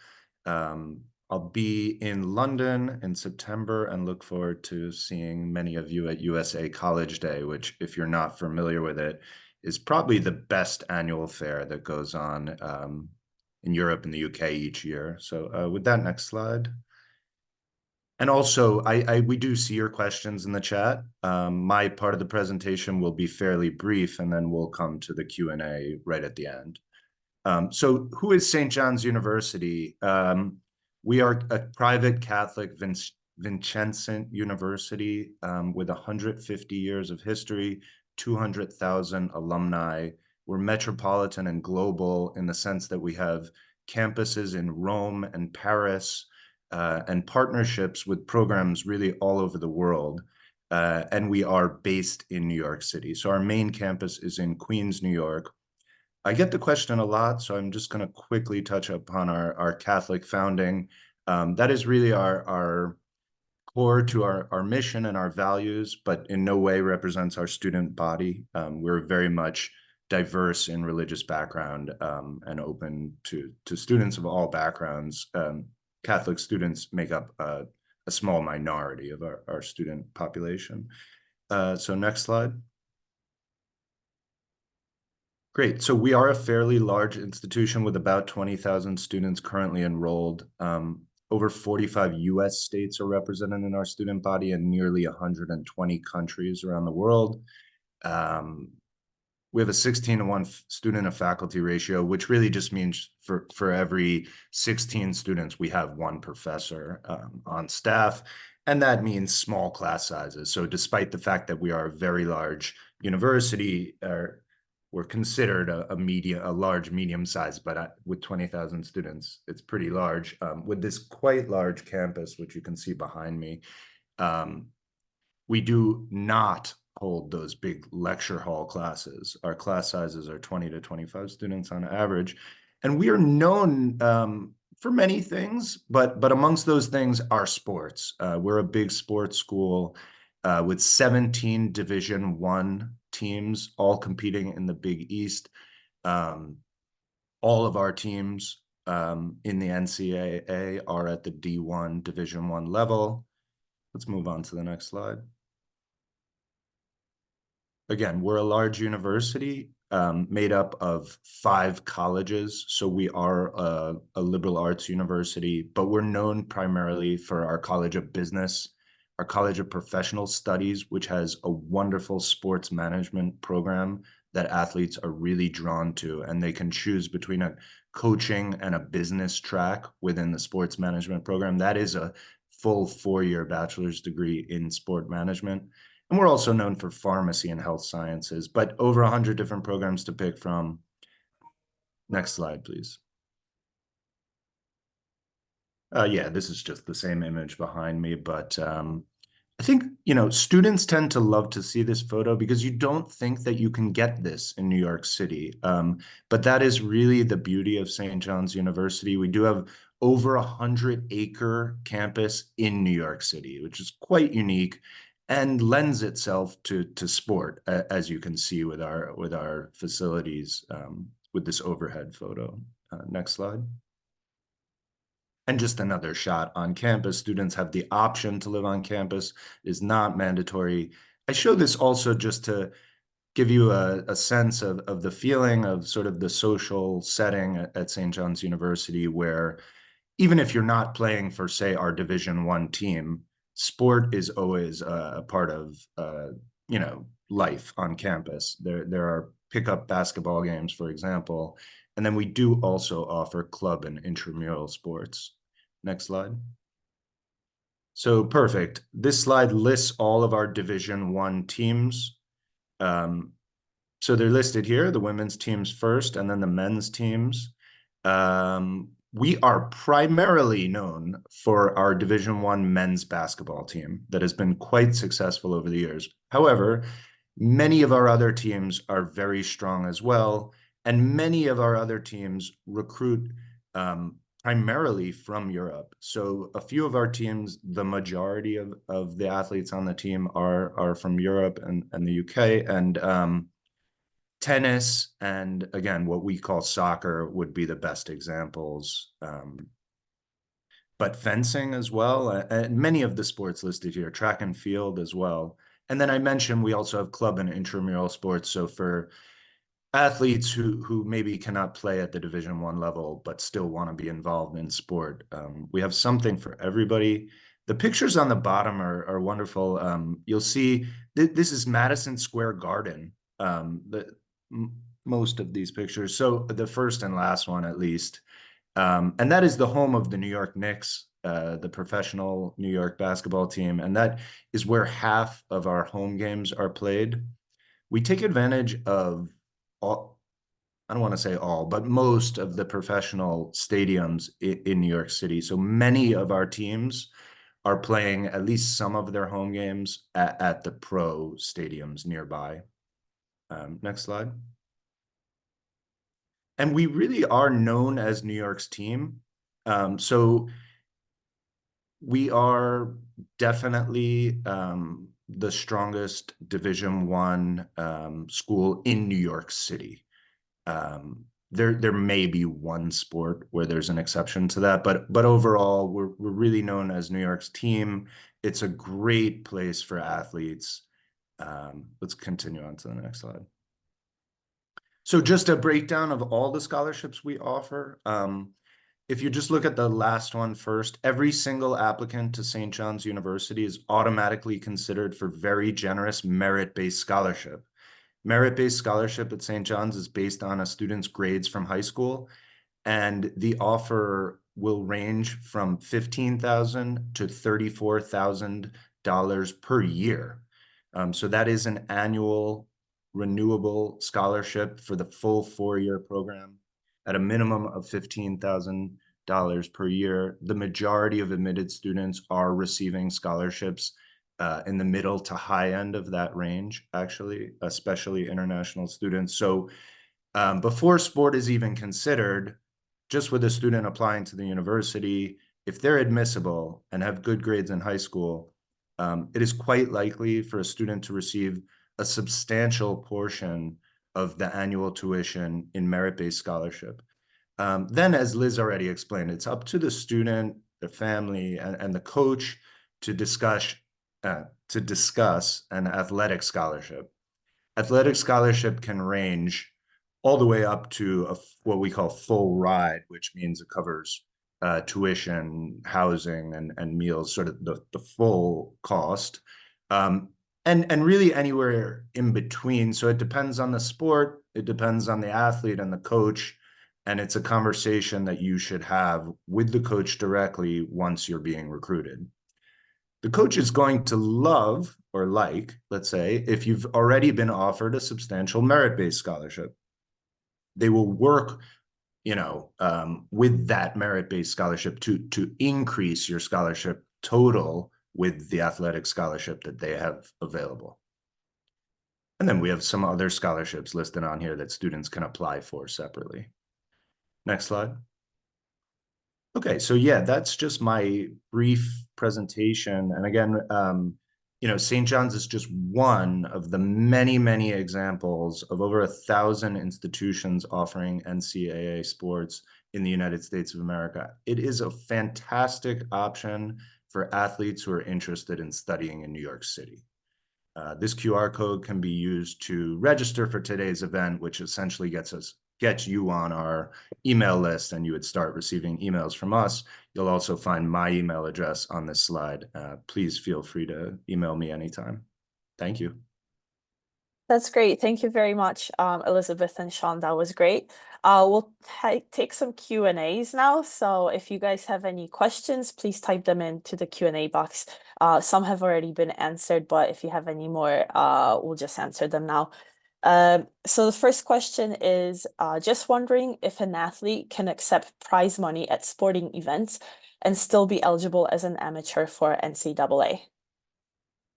I'll be in London in September and look forward to seeing many of you at USA College Day, which, if you're not familiar with it, is probably the best annual fair that goes on in Europe and the UK each year. So with that, next slide. And also, we do see your questions in the chat. My part of the presentation will be fairly brief, and then we'll come to the Q&A right at the end. So who is St. John's University? We are a private Catholic Vincentian university with 150 years of history, 200,000 alumni. We're metropolitan and global in the sense that we have campuses in Rome and Paris and partnerships with programs really all over the world. And we are based in New York City. So our main campus is in Queens, New York. I get the question a lot, so I'm just going to quickly touch upon our Catholic founding. That is really our core to our mission and our values, but in no way represents our student body. We're very much diverse in religious background and open to students of all backgrounds. Catholic students make up a small minority of our student population. So next slide. Great. So we are a fairly large institution with about 20,000 students currently enrolled. Over 45 US states are represented in our student body and nearly 120 countries around the world. We have a 16-to-1 student to faculty ratio, which really just means for every 16 students, we have one professor on staff. And that means small class sizes. So despite the fact that we are a very large university, we're considered a large medium size, but with 20,000 students, it's pretty large. With this quite large campus, which you can see behind me, we do not hold those big lecture hall classes. Our class sizes are 20 to 25 students on average. And we are known for many things, but amongst those things are sports. We're a big sports school with 17 Division I teams, all competing in the Big East. All of our teams in the NCAA are at the D1 Division I level. Let's move on to the next slide. Again, we're a large university made up of 5 colleges. So we are a liberal arts university, but we're known primarily for our College of Business, our College of Professional Studies, which has a wonderful sports management program that athletes are really drawn to, and they can choose between a coaching and a business track within the sports management program. That is a full 4-year bachelor's degree in sport management. And we're also known for pharmacy and health sciences, but over 100 different programs to pick from. Next slide, please. Yeah, this is just the same image behind me, but I think, students tend to love to see this photo because you don't think that you can get this in New York City. But that is really the beauty of St. John's University. We do have over 100-acre campus in New York City, which is quite unique and lends itself to sport, as you can see with our facilities with this overhead photo. Next slide. And just another shot on campus. Students have the option to live on campus. It is not mandatory. I show this also just to give you a sense of the feeling of sort of the social setting at St. John's University, where even if you're not playing for, say, our Division I team, sport is always a part of, life on campus. There are pickup basketball games, for example, and then we do also offer club and intramural sports. Next slide. So perfect. This slide lists all of our Division I teams. So they're listed here, the women's teams first, and then the men's teams. We are primarily known for our Division I men's basketball team that has been quite successful over the years. However, many of our other teams are very strong as well, and many of our other teams recruit primarily from Europe. So a few of our teams, the majority of the athletes on the team are from Europe and the UK, and tennis and, again, what we call soccer would be the best examples. But fencing as well, and many of the sports listed here, track and field as well. And then I mentioned we also have club and intramural sports. So for athletes who maybe cannot play at the Division I level, but still want to be involved in sport, we have something for everybody. The pictures on the bottom are wonderful. You'll see this is Madison Square Garden, most of these pictures. So the first and last one, at least. And that is the home of the New York Knicks, the professional New York basketball team. And that is where half of our home games are played. We take advantage of all, I don't want to say all, but most of the professional stadiums in New York City. So many of our teams are playing at least some of their home games at the pro stadiums nearby. Next slide. And we really are known as New York's team. So we are definitely the strongest Division I school in New York City. There may be one sport where there's an exception to that, but overall, we're really known as New York's team. It's a great place for athletes. Let's continue on to the next slide. So just a breakdown of all the scholarships we offer. If you just look at the last one first, every single applicant to St. John's University is automatically considered for very generous merit-based scholarship. Merit-based scholarship at St. John's is based on a student's grades from high school, and the offer will range from $15,000 to $34,000 per year. So that is an annual renewable scholarship for the full 4-year program at a minimum of $15,000 per year. The majority of admitted students are receiving scholarships in the middle to high end of that range, actually, especially international students. So before sport is even considered, just with a student applying to the university, if they're admissible and have good grades in high school, it is quite likely for a student to receive a substantial portion of the annual tuition in merit-based scholarship. Then, as Liz already explained, it's up to the student, the family, and the coach to discuss an athletic scholarship. Athletic scholarship can range all the way up to what we call full ride, which means it covers tuition, housing, and meals, sort of the full cost. And really anywhere in between. So it depends on the sport, it depends on the athlete and the coach, and it's a conversation that you should have with the coach directly once you're being recruited. The coach is going to love or like, let's say, if you've already been offered a substantial merit-based scholarship. They will work, with that merit-based scholarship to increase your scholarship total with the athletic scholarship that they have available. And then we have some other scholarships listed on here that students can apply for separately. Next slide. Okay, so yeah, that's just my brief presentation. And again, St. John's is just one of the many, many examples of over 1,000 institutions offering NCAA sports in the United States of America. It is a fantastic option for athletes who are interested in studying in New York City. This QR code can be used to register for today's event, which essentially gets you on our email list, and you would start receiving emails from us. You'll also find my email address on this slide. Please feel free to email me anytime. Thank you. That's great. Thank you very much, Elizabeth and Sean. That was great. We'll take some Q&As now. So if you guys have any questions, please type them into the Q&A box. Some have already been answered, but if you have any more, we'll just answer them now. So the first question is just wondering if an athlete can accept prize money at sporting events and still be eligible as an amateur for NCAA.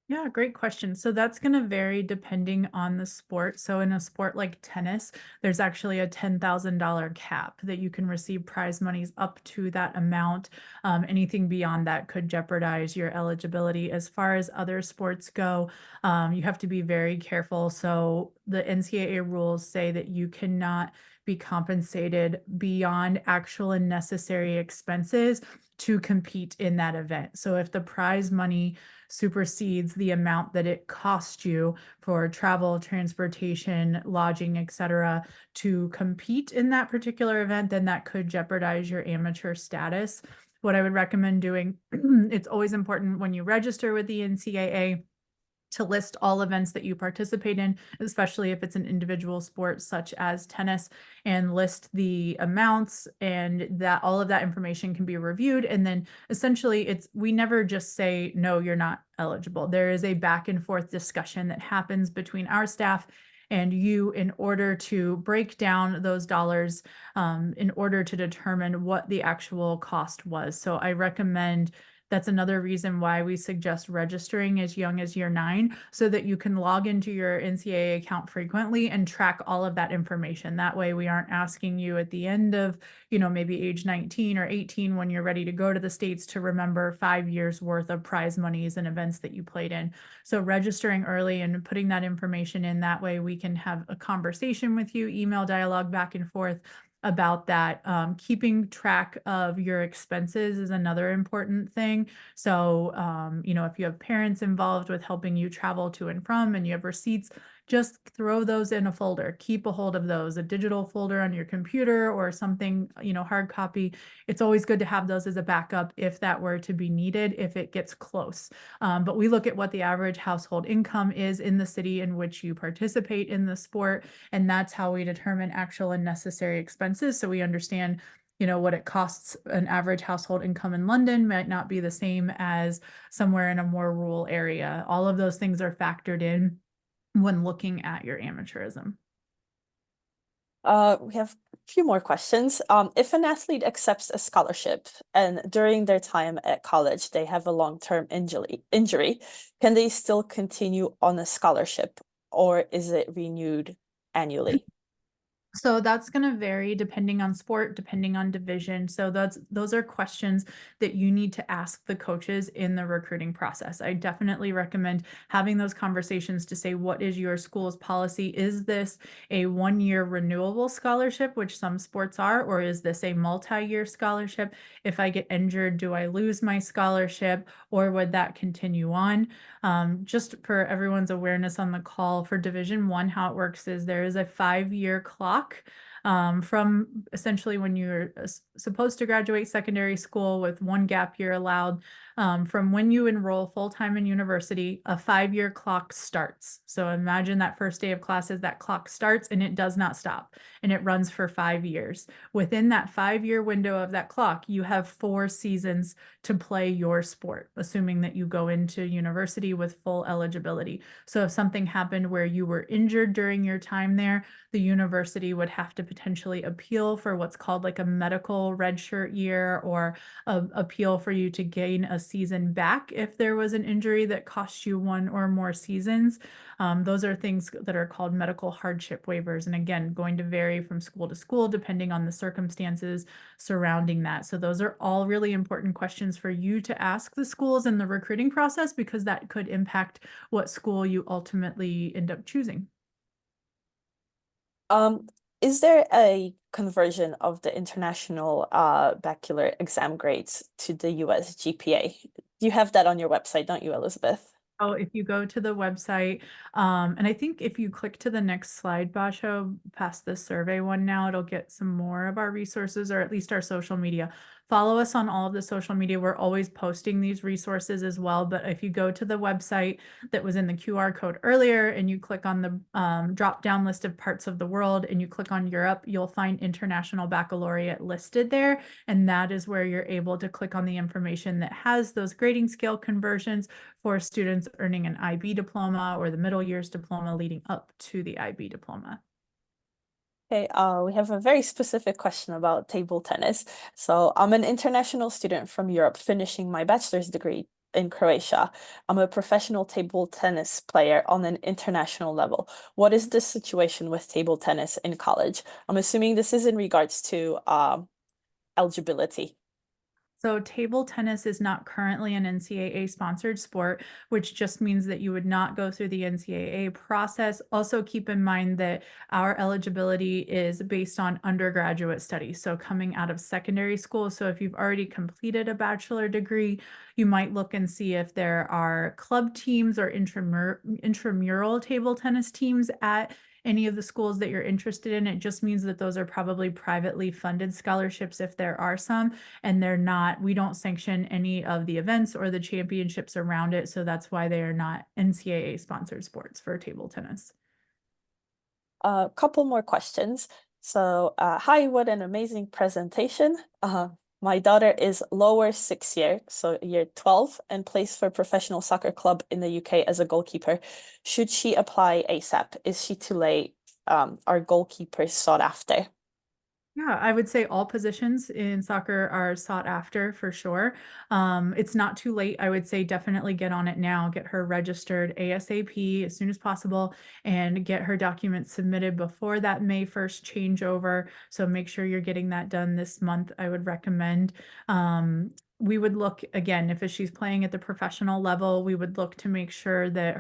Yeah, great question. So that's going to vary depending on the sport. So in a sport like tennis, there's actually a $10,000 cap that you can receive prize monies up to that amount. Anything beyond that could jeopardize your eligibility. As far as other sports go, you have to be very careful. So the NCAA rules say that you cannot be compensated beyond actual and necessary expenses to compete in that event. So if the prize money supersedes the amount that it cost you for travel, transportation, lodging, etc., to compete in that particular event, then that could jeopardize your amateur status. What I would recommend doing, it's always important when you register with the NCAA to list all events that you participate in, especially if it's an individual sport such as tennis, and list the amounts, and that all of that information can be reviewed. And then essentially we never just say, no, you're not eligible. There is a back and forth discussion that happens between our staff and you in order to break down those dollars, in order to determine what the actual cost was. So I recommend that's another reason why we suggest registering as young as year 9, so that you can log into your NCAA account frequently and track all of that information. That way we aren't asking you at the end of, maybe age 19 or 18 when you're ready to go to the States to remember 5 years worth of prize monies and events that you played in. So registering early and putting that information in, that way we can have a conversation with you, email dialogue back and forth about that. Keeping track of your expenses is another important thing. So, if you have parents involved with helping you travel to and from, and you have receipts, just throw those in a folder. Keep a hold of those, a digital folder on your computer or something, hard copy. It's always good to have those as a backup if that were to be needed, if it gets close. But we look at what the average household income is in the city in which you participate in the sport, and that's how we determine actual and necessary expenses. So we understand, what it costs. An average household income in London might not be the same as somewhere in a more rural area. All of those things are factored in when looking at your amateurism. We have a few more questions. If an athlete accepts a scholarship and during their time at college they have a long-term injury, can they still continue on a scholarship, or is it renewed annually? So that's going to vary depending on sport, depending on division. So those are questions that you need to ask the coaches in the recruiting process. I definitely recommend having those conversations to say, what is your school's policy? Is this a 1-year renewable scholarship, which some sports are, or is this a multi-year scholarship? If I get injured, do I lose my scholarship, or would that continue on? Just for everyone's awareness on the call, for Division I, how it works is there is a 5-year clock from essentially when you're supposed to graduate secondary school with 1 gap year allowed. From when you enroll full-time in university, a 5-year clock starts. So imagine that first day of classes, that clock starts and it does not stop, and it runs for 5 years. Within that 5-year window of that clock, you have 4 seasons to play your sport, assuming that you go into university with full eligibility. So if something happened where you were injured during your time there, the university would have to potentially appeal for what's called like a medical redshirt year, or appeal for you to gain a season back if there was an injury that cost you 1 or more seasons. Those are things that are called medical hardship waivers. And again, going to vary from school to school depending on the circumstances surrounding that. So those are all really important questions for you to ask the schools in the recruiting process, because that could impact what school you ultimately end up choosing. Is there a conversion of the international baccalaureate exam grades to the US GPA? You have that on your website, don't you, Elizabeth? Oh, if you go to the website, and I think if you click to the next slide, Basha, past the survey one now, it'll get some more of our resources, or at least our social media. Follow us on all of the social media. We're always posting these resources as well. But if you go to the website that was in the QR code earlier and you click on the drop down list of parts of the world and you click on Europe, you'll find International Baccalaureate listed there. And that is where you're able to click on the information that has those grading scale conversions for students earning an IB diploma or the middle years diploma leading up to the IB diploma. Okay, we have a very specific question about table tennis. So I'm an international student from Europe finishing my bachelor's degree in Croatia. I'm a professional table tennis player on an international level. What is the situation with table tennis in college? I'm assuming this is in regards to eligibility. So table tennis is not currently an NCAA sponsored sport, which just means that you would not go through the NCAA process. Also keep in mind that our eligibility is based on undergraduate studies. So coming out of secondary school. So if you've already completed a bachelor degree, you might look and see if there are club teams or intramural table tennis teams at any of the schools that you're interested in. It just means that those are probably privately funded scholarships if there are some, and they're not, we don't sanction any of the events or the championships around it. So that's why they are not NCAA sponsored sports for table tennis. A couple more questions. So, hi, what an amazing presentation. My daughter is lower 6th year, so year 12, and plays for a professional soccer club in the UK as a goalkeeper. Should she apply ASAP? Is she too late? Are goalkeepers sought after? Yeah, I would say all positions in soccer are sought after for sure. It's not too late. I would say definitely get on it now, get her registered ASAP as soon as possible, and get her documents submitted before that May 1st changeover. So make sure you're getting that done this month, I would recommend. We would look again, if she's playing at the professional level, we would look to make sure that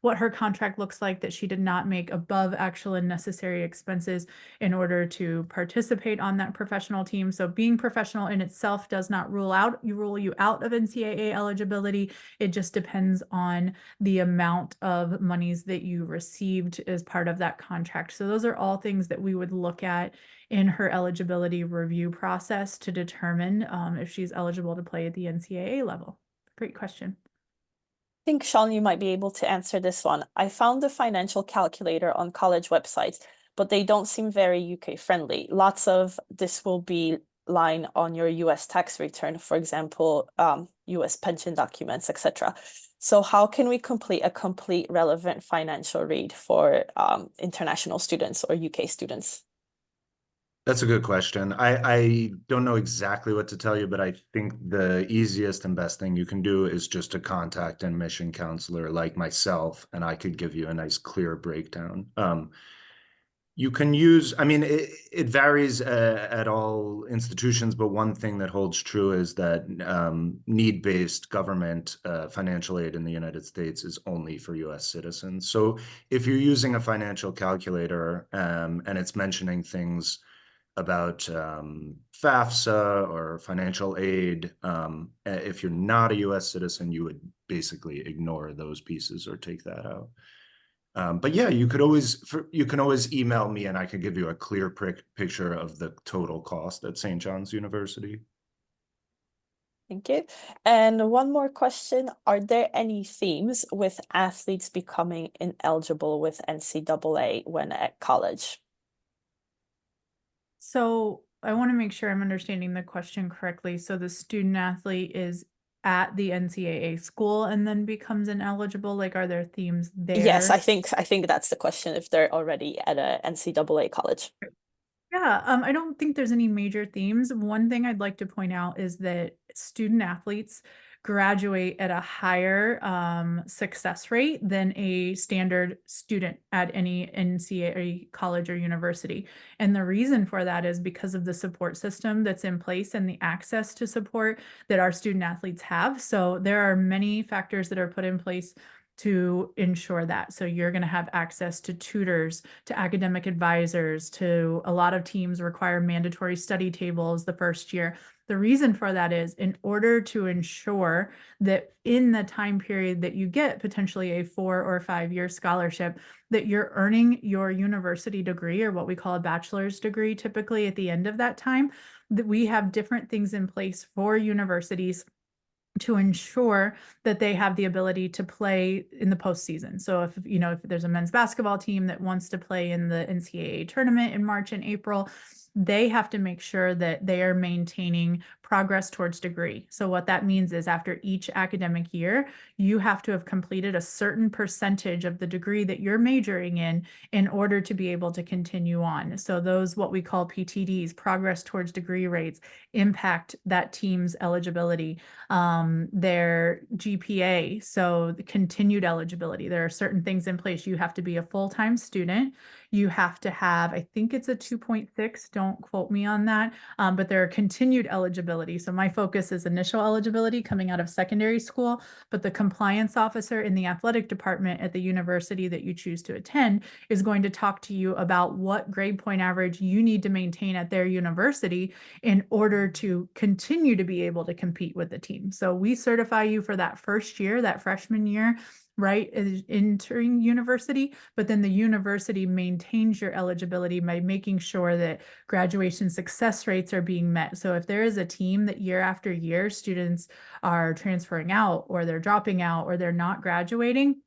what her contract looks like, that she did not make above actual and necessary expenses in order to participate on that professional team. So being professional in itself does not rule you out of NCAA eligibility. It just depends on the amount of monies that you received as part of that contract. So those are all things that we would look at in her eligibility review process to determine if she's eligible to play at the NCAA level. Great question. I think, Sean, you might be able to answer this one. I found the financial calculator on college websites, but they don't seem very UK friendly. Lots of this will be line on your US tax return, for example, US pension documents, etc. So how can we complete a complete relevant financial read for international students or UK students? That's a good question. I don't know exactly what to tell you, but I think the easiest and best thing you can do is just to contact an admission counselor like myself, and I could give you a nice clear breakdown. You can use, I mean, it varies at all institutions, but one thing that holds true is that need-based government financial aid in the United States is only for US citizens. So if you're using a financial calculator and it's mentioning things about FAFSA or financial aid, if you're not a US citizen, you would basically ignore those pieces or take that out. But yeah, you can always email me and I could give you a clear picture of the total cost at St. John's University. Thank you. And one more question. Are there any themes with athletes becoming ineligible with NCAA when at college? So I want to make sure I'm understanding the question correctly. So the student athlete is at the NCAA school and then becomes ineligible? Like, are there themes there? Yes, I think that's the question, if they're already at a NCAA college. Yeah, I don't think there's any major themes. One thing I'd like to point out is that student athletes graduate at a higher success rate than a standard student at any NCAA college or university. And the reason for that is because of the support system that's in place and the access to support that our student athletes have. So there are many factors that are put in place to ensure that. So you're going to have access to tutors, to academic advisors, to a lot of teams require mandatory study tables the first year. The reason for that is in order to ensure that in the time period that you get potentially a 4 or 5 year scholarship, that you're earning your university degree, or what we call a bachelor's degree typically at the end of that time, that we have different things in place for universities to ensure that they have the ability to play in the postseason. So if there's a men's basketball team that wants to play in the NCAA tournament in March and April, they have to make sure that they are maintaining progress towards degree. So what that means is after each academic year, you have to have completed a certain percentage of the degree that you're majoring in order to be able to continue on. So those, what we call PTDs, progress towards degree rates, impact that team's eligibility, their GPA, so the continued eligibility. There are certain things in place. You have to be a full-time student. You have to have, I think it's a 2.6, don't quote me on that, but there are continued eligibility. So my focus is initial eligibility coming out of secondary school, but the compliance officer in the athletic department at the university that you choose to attend is going to talk to you about what grade point average you need to maintain at their university in order to continue to be able to compete with the team. So we certify you for that first year, that freshman year, right, entering university, but then the university maintains your eligibility by making sure that graduation success rates are being met. So if there is a team that year after year students are transferring out, or they're dropping out, or they're not graduating,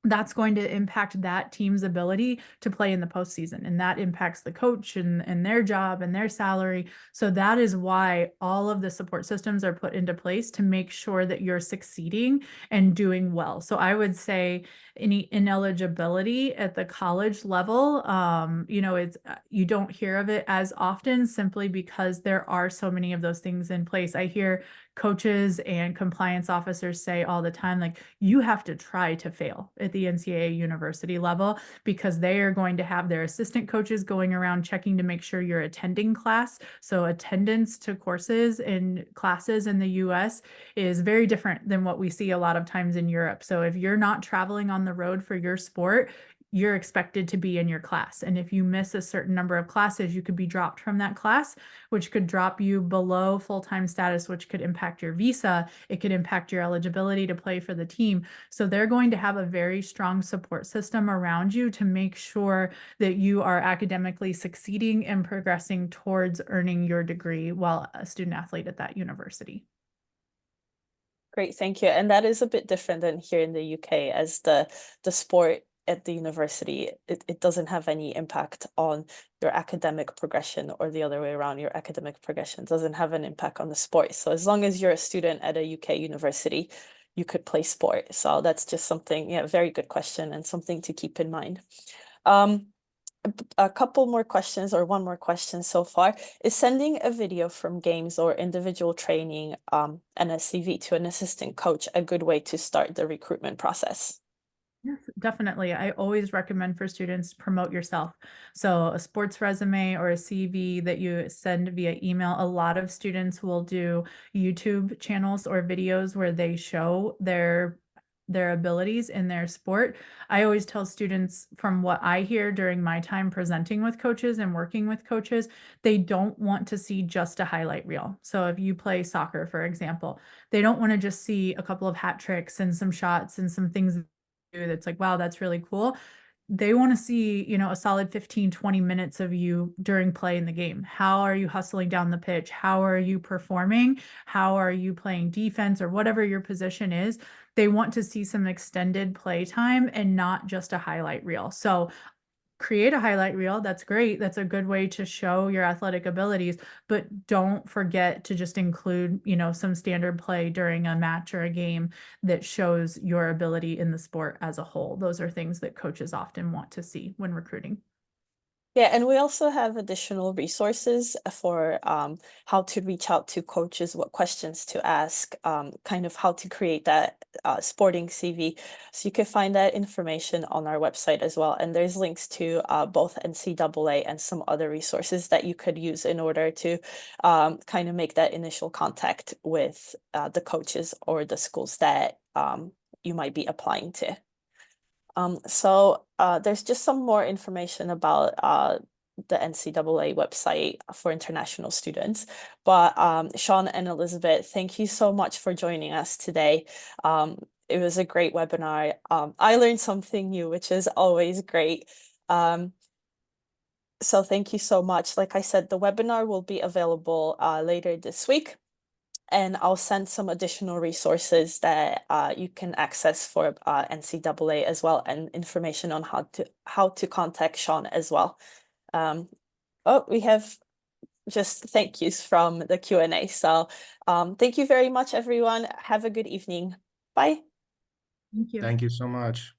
that's going to impact that team's ability to play in the postseason, and that impacts the coach and their job and their salary. So that is why all of the support systems are put into place to make sure that you're succeeding and doing well. So I would say any ineligibility at the college level, it's you don't hear of it as often simply because there are so many of those things in place. I hear coaches and compliance officers say all the time, like, you have to try to fail at the NCAA university level, because they are going to have their assistant coaches going around checking to make sure you're attending class. So attendance to courses and classes in the US is very different than what we see a lot of times in Europe. So if you're not traveling on the road for your sport, you're expected to be in your class. And if you miss a certain number of classes, you could be dropped from that class, which could drop you below full-time status, which could impact your visa. It could impact your eligibility to play for the team. So they're going to have a very strong support system around you to make sure that you are academically succeeding and progressing towards earning your degree while a student athlete at that university. Great, thank you. And that is a bit different than here in the UK, as the sport at the university, it doesn't have any impact on your academic progression, or the other way around, your academic progression doesn't have an impact on the sport. So as long as you're a student at a UK university, you could play sport. So that's just something, yeah, very good question, and something to keep in mind. A couple more questions, or one more question so far. Is sending a video from games or individual training and a CV to an assistant coach a good way to start the recruitment process? Yes, definitely. I always recommend for students promote yourself. So a sports resume or a CV that you send via email. A lot of students will do YouTube channels or videos where they show their abilities in their sport. I always tell students, from what I hear during my time presenting with coaches and working with coaches, they don't want to see just a highlight reel. So if you play soccer, for example, they don't want to just see a couple of hat tricks and some shots and some things that's like, wow, that's really cool. They want to see, a solid 15-20 minutes of you during play in the game. How are you hustling down the pitch? How are you performing? How are you playing defense, or whatever your position is? They want to see some extended play time and not just a highlight reel. So create a highlight reel. That's great. That's a good way to show your athletic abilities, but don't forget to just include, some standard play during a match or a game that shows your ability in the sport as a whole. Those are things that coaches often want to see when recruiting. Yeah, and we also have additional resources for how to reach out to coaches, what questions to ask, kind of how to create that sporting CV. So you can find that information on our website as well. And there's links to both NCAA and some other resources that you could use in order to kind of make that initial contact with the coaches or the schools that you might be applying to. So there's just some more information about the NCAA website for international students. But Sean and Elizabeth, thank you so much for joining us today. It was a great webinar. I learned something new, which is always great. So thank you so much. Like I said, the webinar will be available later this week. And I'll send some additional resources that you can access for NCAA as well, and information on how to contact Sean as well. Oh, we have just thank yous from the Q&A. So thank you very much, everyone. Have a good evening. Bye. Thank you. Thank you so much.